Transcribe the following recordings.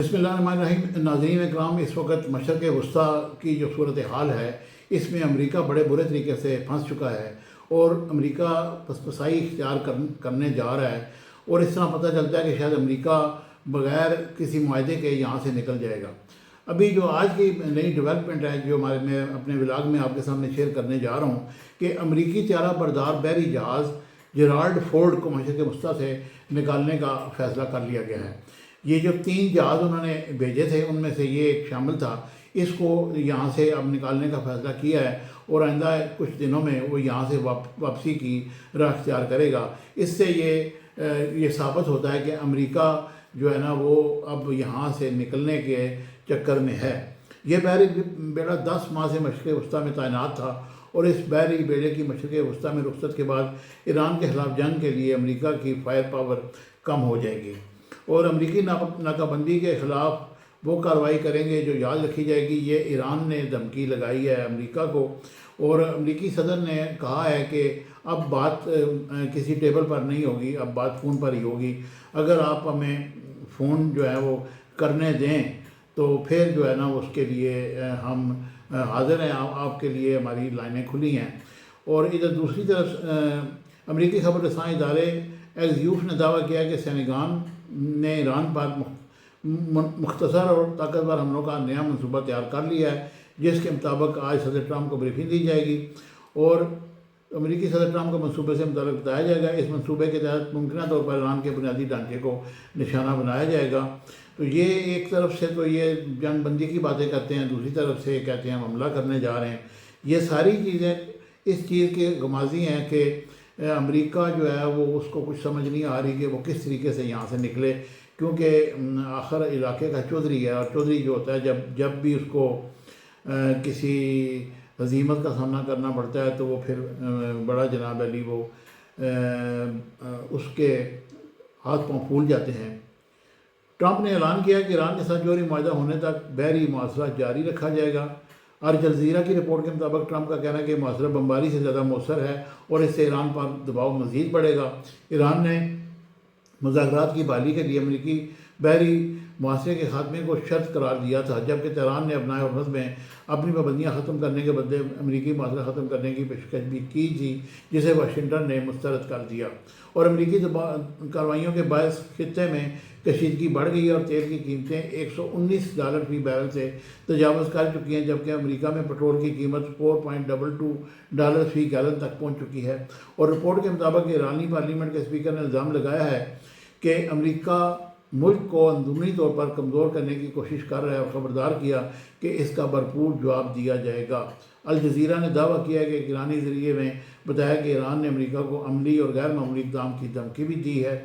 بسم اللہ الرحمن الرحیم۔ ناظرین اکرام، اس وقت مشرق وسطیٰ کی جو صورتحال ہے اس میں امریکہ بڑے برے طریقے سے پھنس چکا ہے اور امریکہ پسپسائی اختیار کرنے جا رہا ہے، اور اس طرح پتہ چلتا ہے کہ شاید امریکہ بغیر کسی معاہدے کے یہاں سے نکل جائے گا۔ ابھی جو آج کی نئی ڈیولپمنٹ ہے جو میں اپنے ولاگ میں آپ کے سامنے شیئر کرنے جا رہا ہوں کہ امریکی طیارہ بردار بحری جہاز جیرالڈ فورڈ کو مشرق وسطیٰ سے نکالنے کا فیصلہ کر لیا گیا ہے۔ یہ جو 3 جہاز انہوں نے بھیجے تھے ان میں سے یہ ایک شامل تھا، اس کو یہاں سے اب نکالنے کا فیصلہ کیا ہے اور آئندہ کچھ دنوں میں وہ یہاں سے واپسی کی راہ اختیار کرے گا۔ اس سے یہ ثابت ہوتا ہے کہ امریکہ جو ہے نا وہ اب یہاں سے نکلنے کے چکر میں ہے۔ یہ بحری بیڑا 10 ماہ سے مشرق وسطیٰ میں تعینات تھا اور اس بحری بیڑے کی مشرق وسطیٰ میں رخصت کے بعد ایران کے خلاف جنگ کے لیے امریکہ کی فائر پاور کم ہو جائے گی اور امریکی ناکہ بندی کے خلاف وہ کارروائی کریں گے جو یاد رکھی جائے گی۔ یہ ایران نے دھمکی لگائی ہے امریکہ کو، اور امریکی صدر نے کہا ہے کہ اب بات کسی ٹیبل پر نہیں ہوگی، اب بات فون پر ہی ہوگی۔ اگر آپ ہمیں فون جو ہے وہ کرنے دیں تو پھر جو ہے نا اس کے لیے ہم حاضر ہیں، آپ کے لیے ہماری لائنیں کھلی ہیں۔ اور ادھر دوسری طرف امریکی خبر رساں ادارے ایکزیوس نے دعویٰ کیا کہ سینیگال نے ایران پر مختصر اور طاقتور حملوں کا نیا منصوبہ تیار کر لیا ہے، جس کے مطابق آج صدر ٹرمپ کو بریفنگ دی جائے گی اور امریکی صدر ٹرمپ کو منصوبے سے متعلق بتایا جائے گا۔ اس منصوبے کے تحت ممکنہ طور پر ایران کے بنیادی ڈھانچے کو نشانہ بنایا جائے گا۔ تو یہ ایک طرف سے تو یہ جنگ بندی کی باتیں کرتے ہیں، دوسری طرف سے کہتے ہیں ہم حملہ کرنے جا رہے ہیں۔ یہ ساری چیزیں اس چیز کے غمازی ہیں کہ امریکہ جو ہے وہ اس کو کچھ سمجھ نہیں آ رہی کہ وہ کس طریقے سے یہاں سے نکلے، کیونکہ آخر علاقے کا چودھری ہے، اور چودھری جو ہوتا ہے جب بھی اس کو کسی ہزیمت کا سامنا کرنا پڑتا ہے تو وہ پھر بڑا جناب علی وہ اس کے ہاتھ پاؤں پھول جاتے ہیں۔ ٹرمپ نے اعلان کیا کہ ایران کے ساتھ جوہری معاہدہ ہونے تک بحری مواصلات جاری رکھا جائے گا۔ الجزیرہ کی رپورٹ کے مطابق ٹرمپ کا کہنا ہے کہ مواصلہ بمباری سے زیادہ مؤثر ہے اور اس سے ایران پر دباؤ مزید بڑھے گا۔ ایران نے مذاکرات کی بحالی کے لیے امریکی بحری معاہدے کے خاتمے کو شرط قرار دیا تھا، جبکہ طیران نے اپنائے ہرمز میں اپنی پابندیاں ختم کرنے کے بدلے امریکی معاہدہ ختم کرنے کی پیشکش بھی کی تھی، جسے واشنگٹن نے مسترد کر دیا۔ اور امریکی کارروائیوں کے باعث خطے میں کشیدگی بڑھ گئی اور تیل کی قیمتیں $119 فی بیرل سے تجاوز کر چکی ہیں، جبکہ امریکہ میں پٹرول کی قیمت $4.22 فی گیلن تک پہنچ چکی ہے۔ اور رپورٹ کے مطابق ایرانی پارلیمنٹ کے اسپیکر نے الزام لگایا ہے کہ امریکہ ملک کو اندرونی طور پر کمزور کرنے کی کوشش کر رہا ہے، اور خبردار کیا کہ اس کا بھرپور جواب دیا جائے گا۔ الجزیرہ نے دعویٰ کیا کہ ایرانی ذریعے میں بتایا کہ ایران نے امریکہ کو عملی اور غیر معمولی اقدام کی دھمکی بھی دی ہے،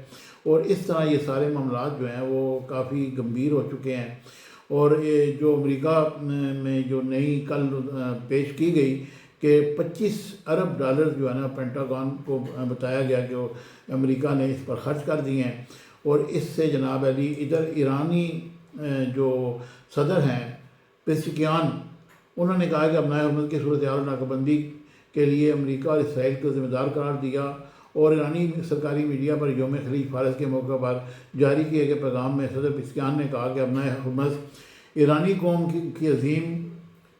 اور اس طرح یہ سارے معاملات جو ہیں وہ کافی گمبھیر ہو چکے ہیں۔ اور جو امریکہ میں جو نئی کل پیش کی گئی کہ $25 ارب جو ہے نا پینٹاگون کو بتایا گیا کہ وہ امریکہ نے اس پر خرچ کر دیے ہیں۔ اور اس سے جناب علی ادھر ایرانی جو صدر ہیں پزشکیان، انہوں نے کہا کہ اپنائے حرمت کی صورتحال اور ناکہ بندی کے لیے امریکہ اور اسرائیل کو ذمہ دار قرار دیا، اور ایرانی سرکاری میڈیا پر یوم خلیج فارس کے موقع پر جاری کیے گئے پیغام میں صدر پزشکیان نے کہا کہ اپنائے حرمت ایرانی قوم کی عظیم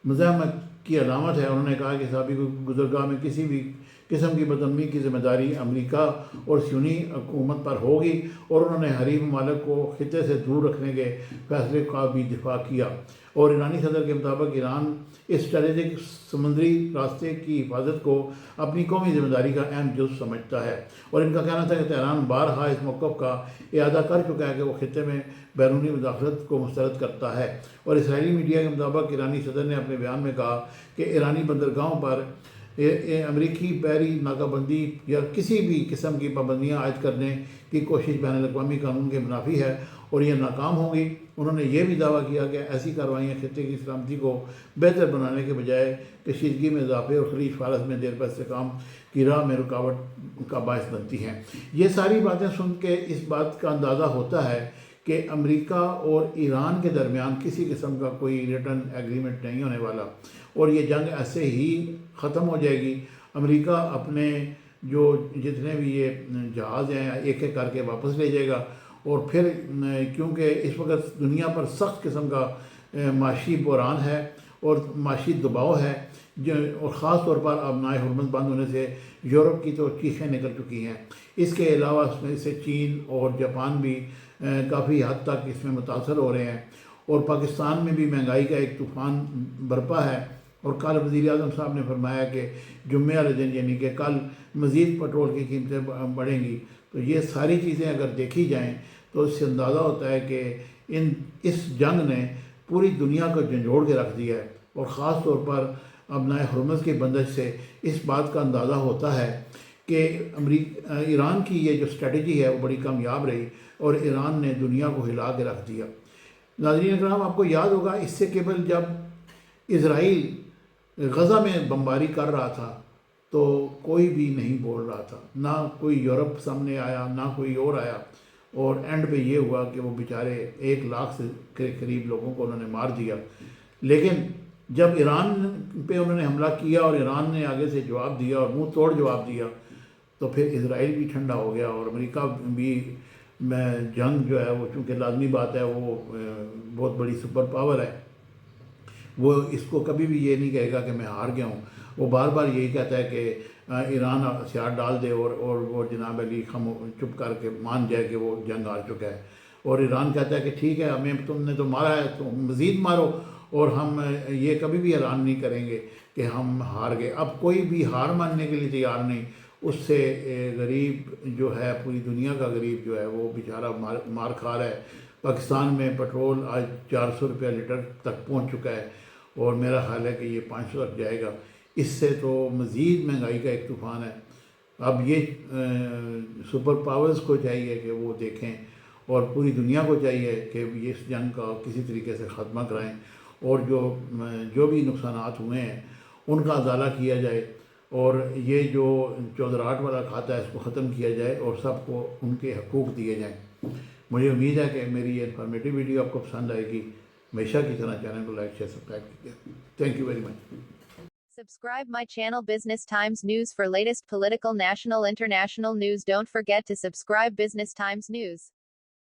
مزاحمت کی علامت ہے۔ انہوں نے کہا کہ سابق گزرگاہ میں کسی بھی قسم کی بدامنی کی ذمہ داری امریکہ اور صہیونی حکومت پر ہوگی، اور انہوں نے حریف ممالک کو خطے سے دور رکھنے کے فیصلے کا بھی دفاع کیا۔ اور ایرانی صدر کے مطابق ایران اس اسٹریٹجک سمندری راستے کی حفاظت کو اپنی قومی ذمہ داری کا اہم جز سمجھتا ہے، اور ان کا کہنا تھا کہ طیران بارہا اس موقف کا اعادہ کر چکا ہے کہ وہ خطے میں بیرونی مداخلت کو مسترد کرتا ہے۔ اور اسرائیلی میڈیا کے مطابق ایرانی صدر نے اپنے بیان میں کہا کہ ایرانی بندرگاہوں پر امریکی بحری ناکہ بندی یا کسی بھی قسم کی پابندیاں عائد کرنے کی کوشش بین الاقوامی قانون کے منافی ہے اور یہ ناکام ہوگی۔ انہوں نے یہ بھی دعویٰ کیا کہ ایسی کارروائیاں خطے کی سلامتی کو بہتر بنانے کے بجائے کشیدگی میں اضافے اور خلیج فارس میں دیر پر استحکام کی راہ میں رکاوٹ کا باعث بنتی ہیں۔ یہ ساری باتیں سن کے اس بات کا اندازہ ہوتا ہے کہ امریکہ اور ایران کے درمیان کسی قسم کا کوئی ریٹن ایگریمنٹ نہیں ہونے والا، اور یہ جنگ ایسے ہی ختم ہو جائے گی۔ امریکہ اپنے جو جتنے بھی یہ جہاز ہیں ایک ایک کر کے واپس لے جائے گا، اور پھر کیونکہ اس وقت دنیا پر سخت قسم کا معاشی بحران ہے اور معاشی دباؤ ہے اور خاص طور پر ابنائے حرمت بند ہونے سے یورپ کی تو چیخیں نکل چکی ہیں. اس کے علاوہ اس میں سے چین اور جاپان بھی کافی حد تک اس میں متاثر ہو رہے ہیں اور پاکستان میں بھی مہنگائی کا ایک طوفان برپا ہے. اور کل وزیر اعظم صاحب نے فرمایا کہ جمعے والے دن یعنی کہ کل مزید پٹرول کی قیمتیں بڑھیں گی. تو یہ ساری چیزیں اگر دیکھی جائیں تو اس سے اندازہ ہوتا ہے کہ اس جنگ نے پوری دنیا کو جھنجھوڑ کے رکھ دیا ہے اور خاص طور پر ابنائے حرمت کی بندش سے اس بات کا اندازہ ہوتا ہے کہ ایران کی یہ جو اسٹریٹجی ہے وہ بڑی کامیاب رہی اور ایران نے دنیا کو ہلا کے رکھ دیا. ناظرین اکرام، آپ کو یاد ہوگا اس سے قبل جب اسرائیل غزہ میں بمباری کر رہا تھا تو کوئی بھی نہیں بول رہا تھا، نہ کوئی یورپ سامنے آیا نہ کوئی اور آیا، اور اینڈ پہ یہ ہوا کہ وہ بیچارے 1 لاکھ سے قریب لوگوں کو انہوں نے مار دیا. لیکن جب ایران پہ انہوں نے حملہ کیا اور ایران نے آگے سے جواب دیا اور منہ توڑ جواب دیا تو پھر اسرائیل بھی ٹھنڈا ہو گیا اور امریکہ بھی میں جنگ جو ہے وہ چونکہ لازمی بات ہے، وہ بہت بڑی سپر پاور ہے، وہ اس کو کبھی بھی یہ نہیں کہے گا کہ میں ہار گیا ہوں. وہ بار بار یہی کہتا ہے کہ ایران ہتھیار ڈال دے اور وہ جناب علی چپ کر کے مان جائے کہ وہ جنگ ہار چکا ہے. اور ایران کہتا ہے کہ ٹھیک ہے، ہمیں تم نے تو مارا ہے تو مزید مارو، اور ہم یہ کبھی بھی اعلان نہیں کریں گے کہ ہم ہار گئے. اب کوئی بھی ہار ماننے کے لیے تیار نہیں. اس سے غریب جو ہے، پوری دنیا کا غریب جو ہے وہ بیچارہ مار کھا رہا ہے. پاکستان میں پٹرول آج 400 روپیہ لیٹر تک پہنچ چکا ہے اور میرا خیال ہے کہ یہ 500 تک جائے گا. اس سے تو مزید مہنگائی کا ایک طوفان ہے. اب یہ سپر پاورز کو چاہیے کہ وہ دیکھیں اور پوری دنیا کو چاہیے کہ اس جنگ کا کسی طریقے سے خاتمہ کرائیں اور جو بھی نقصانات ہوئے ہیں ان کا ازالہ کیا جائے اور یہ جو چودراہٹ والا کھاتا ہے اس کو ختم کیا جائے اور سب کو ان کے حقوق دیے جائیں. مجھے امید ہے کہ میری یہ انفارمیٹیو ویڈیو آپ کو پسند آئے گی. ہمیشہ کی طرح چینل کو لائک شیئر سبسکرائب کیجیے. Thank you very much. Subscribe my channel Business Times News for latest political, national, international news. Don't forget to subscribe Business Times News.